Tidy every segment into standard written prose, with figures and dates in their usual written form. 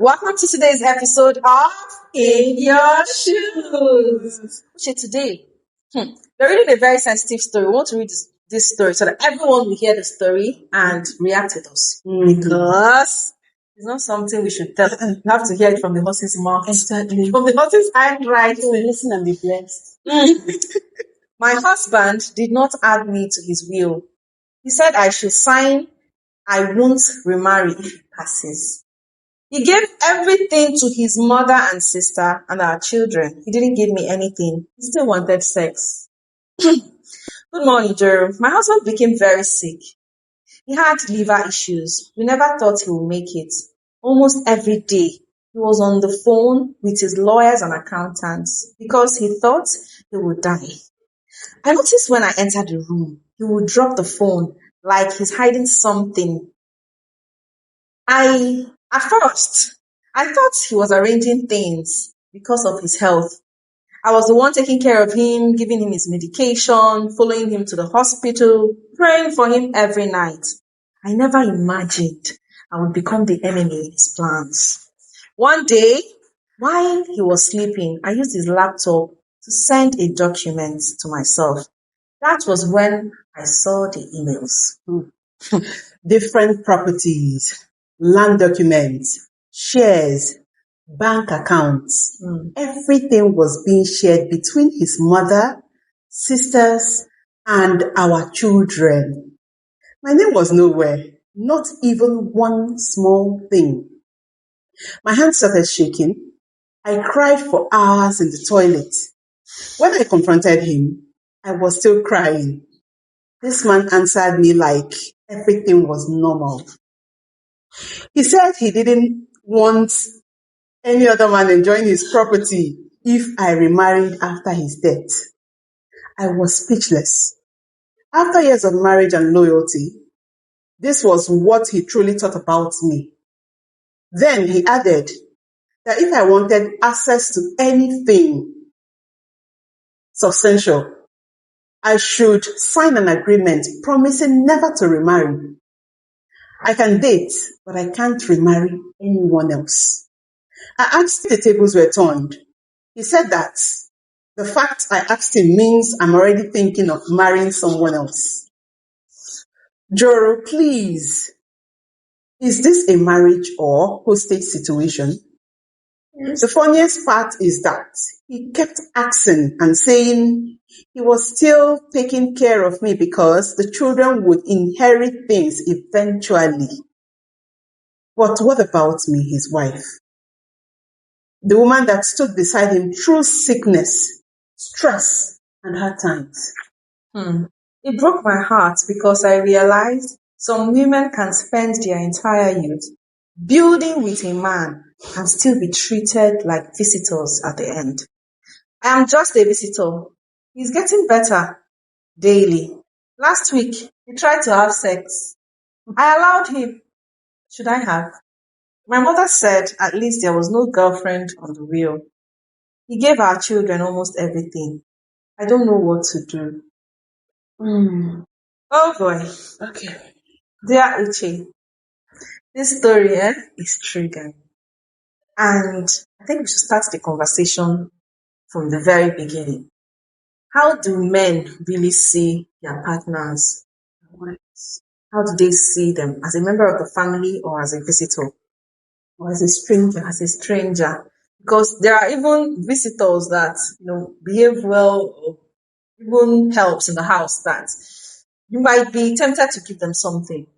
Welcome to today's episode of In Your Shoes. Okay, today, we're reading a very sensitive story. We want to read this story so that everyone will hear the story and react with us. Because it's not something we should tell. You have to hear it from the horse's mouth. Exactly. From the horse's handwriting. So listen and be blessed. My husband did not add me to his will. He said I should sign I won't remarry if it passes. He gave everything to his mother and sister and our children. He didn't give me anything. He still wanted sex. Good morning, Jerome. My husband became very sick. He had liver issues. We never thought he would make it. Almost every day, he was on the phone with his lawyers and accountants because he thought he would die. I noticed when I entered the room, he would drop the phone like he's hiding something. At first, I thought he was arranging things because of his health. I was the one taking care of him, giving him his medication, following him to the hospital, praying for him every night. I never imagined I would become the enemy in his plans. One day, while he was sleeping, I used his laptop to send a document to myself. That was when I saw the emails. Different properties, land documents, shares, bank accounts. Everything was being shared between his mother, sisters, and our children. My name was nowhere, not even one small thing. My hands started shaking. I cried for hours in the toilet. When I confronted him, I was still crying. This man answered me like everything was normal. He said he didn't want any other man enjoying his property if I remarried after his death. I was speechless. After years of marriage and loyalty, this was what he truly thought about me. Then he added that if I wanted access to anything substantial, I should sign an agreement promising never to remarry. I can date, but I can't remarry anyone else. I asked if the tables were turned. He said that the fact I asked him means I'm already thinking of marrying someone else. Joro, please, is this a marriage or hostage situation? The funniest part is that he kept asking and saying he was still taking care of me because the children would inherit things eventually. But what about me, his wife? The woman that stood beside him through sickness, stress, and hard times. It broke my heart because I realized some women can spend their entire youth building with a man and still be treated like visitors at the end. I am just a visitor. He's getting better daily. Last week, he tried to have sex. I allowed him. Should I have? My mother said at least there was no girlfriend on the wheel. He gave our children almost everything. I don't know what to do. Oh boy. Okay. Dear Uche, this story is triggering. And I think we should start the conversation from the very beginning. How do men really see their partners? How do they see them? As a member of the family or as a visitor? Or as a stranger? As a stranger. Because there are even visitors that, behave well or even helps in the house that you might be tempted to give them something.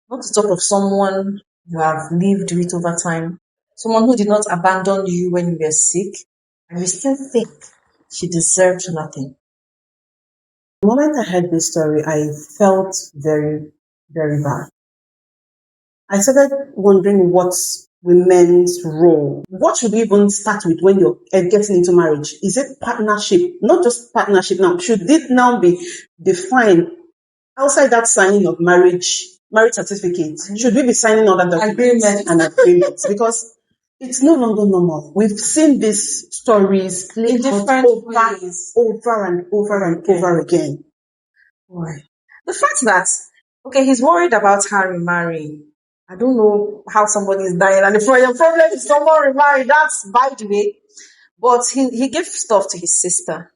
Not to talk of someone you have lived with over time, someone who did not abandon you when you were sick, and you still think she deserved nothing. The moment I heard this story, I felt very, very bad. I started wondering what's women's role. What should we even start with when you're getting into marriage? Is it partnership? Not just partnership now. Should it now be defined outside that signing of marriage certificate? Should we be signing other documents and agreements? Because it's no longer normal. We've seen these stories played different ways over and over again. Boy. The fact that, he's worried about her remarrying. I don't know how somebody is dying, and if your problem is someone remarried, that's by the way. But he gave stuff to his sister.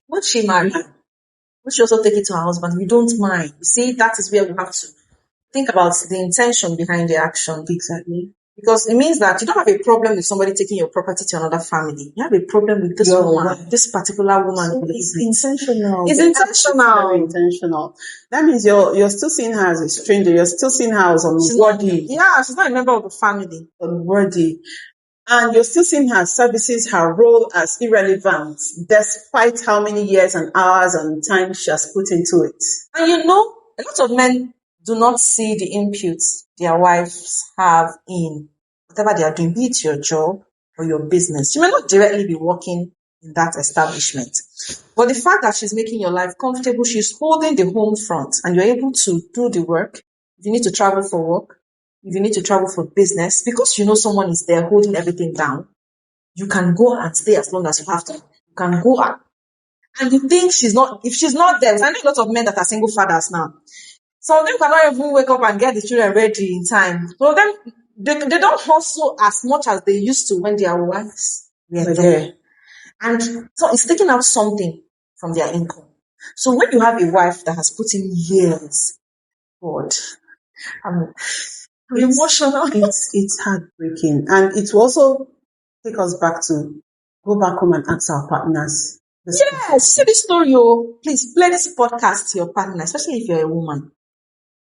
Would she marry? Would she also take it to her husband? We don't mind. You see, that is where we have to think about the intention behind the action. Exactly. Because it means that you don't have a problem with somebody taking your property to another family. You have a problem with this woman, this particular woman. So it's intentional. It's intentional. Very intentional. intentional. That means you're still seeing her as a stranger. You're still seeing her as unworthy. Yeah, she's not a member of the family. Unworthy. And you're still seeing her services, her role as irrelevant, despite how many years and hours and time she has put into it. And you know, a lot of men do not see the inputs their wives have in whatever they are doing, be it your job or your business. You may not directly be working in that establishment, but the fact that she's making your life comfortable, she's holding the home front, and you're able to do the work. If you need to travel for work, if you need to travel for business, because you know someone is there holding everything down, you can go and stay as long as you have to. You can go out. And you think if she's not there, I know a lot of men that are single fathers now. Some of them cannot even wake up and get the children ready in time. So them, they don't hustle as much as they used to when their wives were there. And so it's taking out something from their income. So when you have a wife that has put in years, God, I'm emotional. It's heartbreaking. And it will also take us back to go back home and ask our partners. Yes, see this story, please play this podcast to your partner, especially if you're a woman.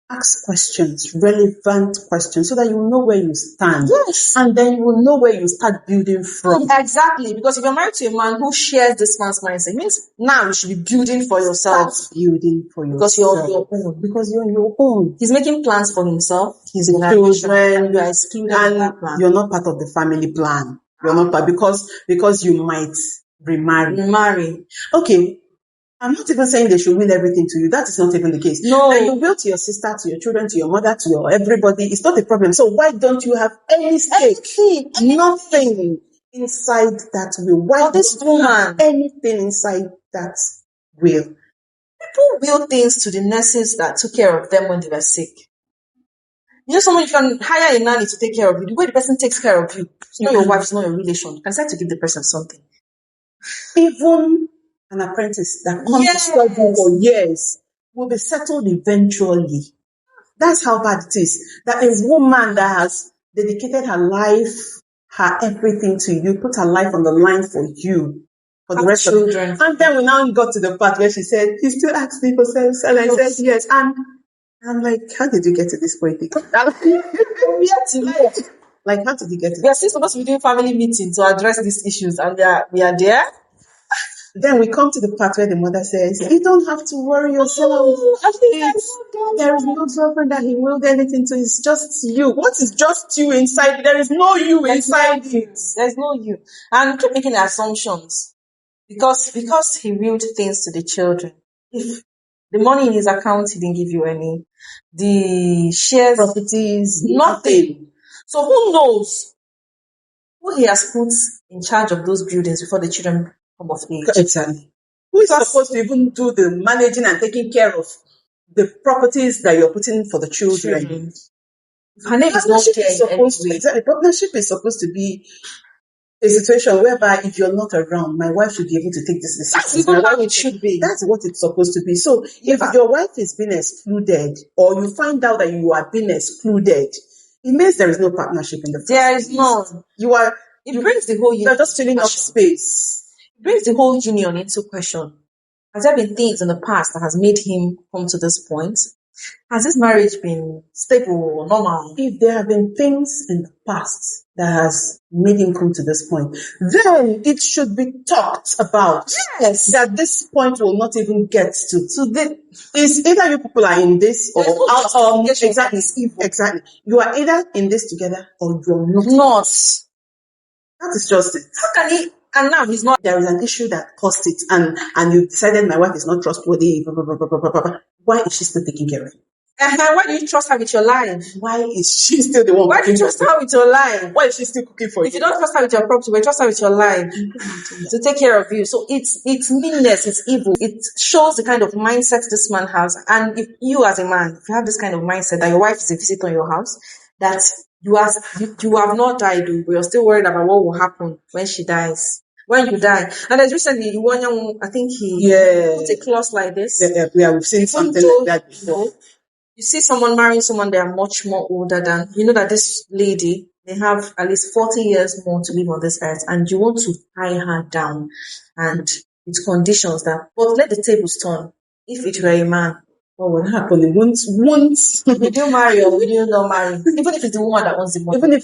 Ask questions, relevant questions, so that you will know where you stand. Yes. And then you will know where you start building from. Exactly. Because if you're married to a man who shares this man's mindset, it means now you should be building for yourself. Start building for yourself. Because you're on your own. Because you're on your own. He's making plans for himself. He's children. And you are excluded and that plan. You're not part of the family plan. You're not part because you might remarry. Okay. I'm not even saying they should will everything to you. That is not even the case. No. And you will to your sister, to your children, to your mother, to your everybody. It's not a problem. So why don't you have any stake? Nothing inside that will. Why this woman? Anything inside that will. People will things to the nurses that took care of them when they were sick. You know, someone you can hire a nanny to take care of you. The way the person takes care of you, it's not your wife, it's not your relation. You can decide to give the person something. Even an apprentice that comes to study for years will be settled eventually. That's how bad it is. That is woman that has dedicated her life, her everything to you, put her life on the line for you, for the rest children. of it. And then we now got to the part where she said, he still asked me for sex, and I said yes. And I'm like, how did you get to this point? We have to know. Like, how did you get to this? We are still supposed to be doing family meetings to address these issues, and we are there. Then we come to the part where the mother says, you don't have to worry yourself. There is no girlfriend that he will get it into. It's just you. What is just you inside? There is no you inside it. There's no you. And keep making assumptions. Because he willed things to the children. If the money in his account, he didn't give you any. The shares, properties, nothing. So who knows who he has put in charge of those buildings before the children come of age? Exactly. Who is supposed to even do the managing and taking care of the properties that you're putting for the children? Her name is not there. Exactly. Partnership is supposed to be a situation whereby if you're not around, my wife should be able to take this decision. That's even how it should be. That's what it's supposed to be. So if your wife is being excluded, or you find out that you are being excluded, it means there is no partnership in the first place. There is none. It brings the whole union. You're just filling up space. It brings the whole union into question. Has there been things in the past that has made him come to this point? Has this marriage been stable or normal? If there have been things in the past that has made him come to this point, then it should be talked about. Yes. That this point will not even get to. So it's either you people are in this or out. Exactly. Exactly. You are either in this together or you're not. That is just it. How can he? And now he's not. There is an issue that caused it, and you decided my wife is not trustworthy. Blah, blah, blah, blah, blah, blah. Why is she still taking care of it? Why do you trust her with your life? Why is she still the one? Why do you trust her with your life? Why is she still cooking for you? If you don't trust her with your property, but trust her with your life to take care of you. So it's meanness, it's evil. It shows the kind of mindset this man has. And if you as a man, if you have this kind of mindset that your wife is a visitor in your house, that you have not died, but you're still worried about what will happen when she dies. When you die. And there's recently one young, I think he put a clause like this. Yeah, we've seen something like that before. You see someone marrying someone they are much more older than, you know that this lady, they have at least 40 years more to live on this earth, and you want to tie her down and with conditions that, but let the tables turn. If it were a man, what would happen? It won't. Would you marry or would you not marry? Even if it's the woman that owns the money. Even if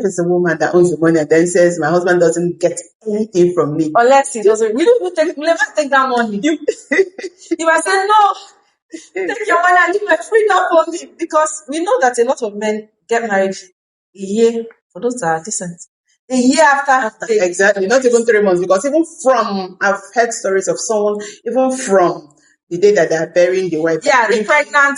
it's a woman that owns the money and then says, my husband doesn't get anything from me. Unless he doesn't. We'll never take that money. You might say, no, take your money and leave my freedom for me. Because we know that a lot of men get married a year, for those that are decent. A year after. Exactly. Not even 3 months. Because even from, I've heard stories of someone, even from the day that they're burying the wife. Yeah, the pregnant.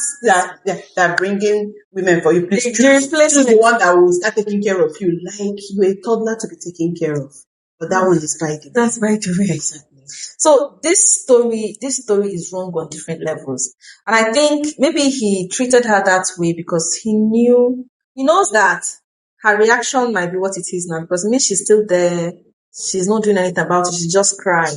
They're bringing women for you. Please choose the one that will start taking care of you. Like you're a toddler to be taken care of. But that one is right. That's right away. Exactly. So this story is wrong on different levels. And I think maybe he treated her that way because he knows that her reaction might be what it is now. Because maybe she's still there. She's not doing anything about it. She's just crying.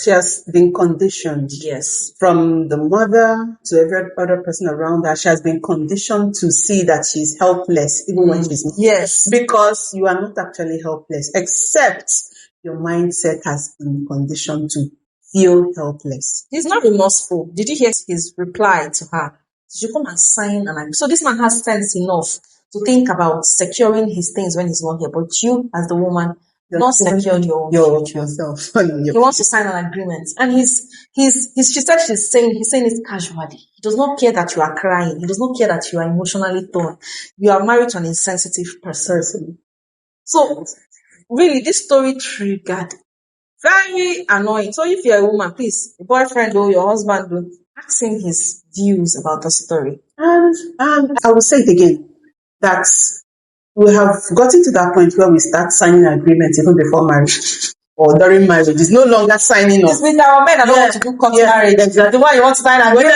She has been conditioned. Yes. From the mother to every other person around her, she has been conditioned to see that she's helpless, even when she's not. Yes. Because you are not actually helpless, except your mindset has been conditioned to feel helpless. He's not remorseful. Did you hear his reply to her? She should come and sign an agreement. So this man has sense enough to think about securing his things when he's not here. But you, as the woman, not secured yourself. He wants to sign an agreement, and she said he's saying it casually. He does not care that you are crying. He does not care that you are emotionally torn. You are married to an insensitive person. So, really, this story triggered. Very annoying. So, if you're a woman, please, your boyfriend or your husband, ask him his views about the story. And I will say it again, that we have gotten to that point where we start signing agreements even before marriage or during marriage. It's no longer signing up. It's with our men that don't want to do court marriage. Exactly. The one you want to sign agreement.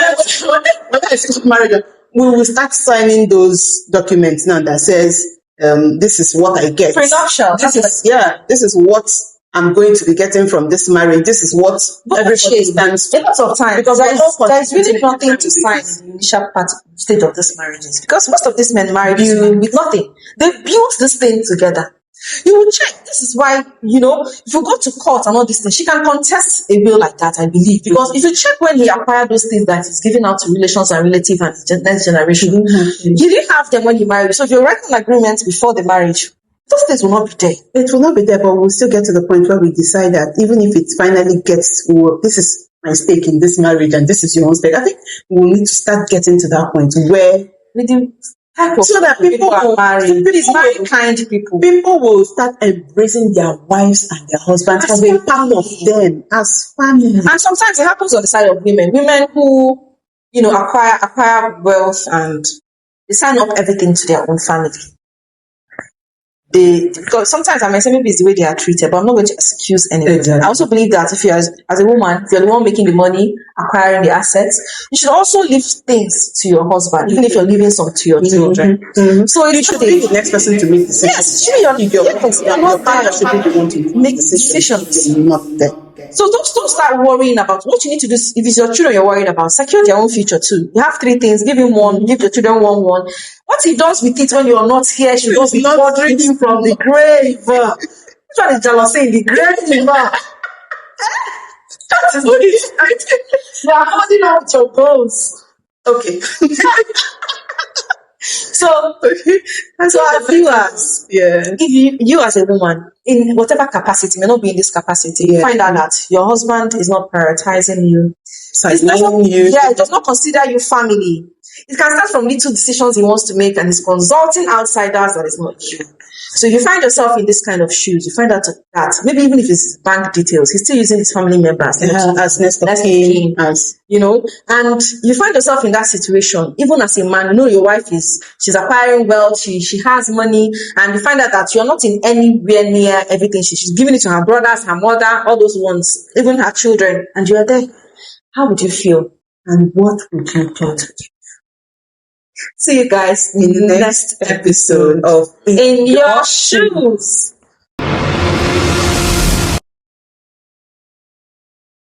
Whether it's court marriage, we will start signing those documents now that says, this is what I get. Prenuptial. This is what I'm going to be getting from this marriage. This is what everybody stands for. A lot of time, because there's really nothing to sign in the initial stage of this marriages. Because most of these men married with nothing. They built this thing together. You will check. This is why, if you go to court and all these things, she can contest a will like that, I believe. Because if you check when he acquired those things that he's giving out to relations and relatives and next generation, he didn't have them when he married. So if you're writing an agreement before the marriage, those things will not be there. It will not be there, but we'll still get to the point where we decide that even if it finally gets, this is my stake in this marriage and this is your own stake, I think we'll need to start getting to that point where so that people will marry. Very kind people. People will start embracing their wives and their husbands as a part of them, as family. And sometimes it happens on the side of women. Women who, acquire wealth and they sign up everything to their own family. Because sometimes I may say maybe it's the way they are treated, but I'm not going to excuse anyone. Exactly. I also believe that if you're as a woman, if you're the one making the money, acquiring the assets, you should also leave things to your husband, even if you're leaving some to your children. Mm-hmm. So you should be the next person to make decisions. Yes, you're not there to make decisions. You're not there. So don't start worrying about what you need to do. If it's your children you're worried about, secure their own future too. You have 3 things. Give him one. Give your children one. What he does with it when you're not here, she does with God drinking from the grave. Which one is jealousy in the grave? That is what it is. You are holding on with your goals. Okay. So our viewers, if you as a woman, in whatever capacity, may not be in this capacity, find out that your husband is not prioritizing you. It does not consider you family. It can start from little decisions he wants to make and he's consulting outsiders that is not you. So if you find yourself in this kind of shoes, you find out that maybe even if it's bank details, he's still using his family members as next of kin, and you find yourself in that situation, even as a man, your wife she's acquiring wealth, she has money, and you find out that you're not in anywhere near everything. She's giving it to her brothers, her mother, all those ones, even her children, and you're there. How would you feel? And what would you do? See you guys in the next episode of In Your Shoes.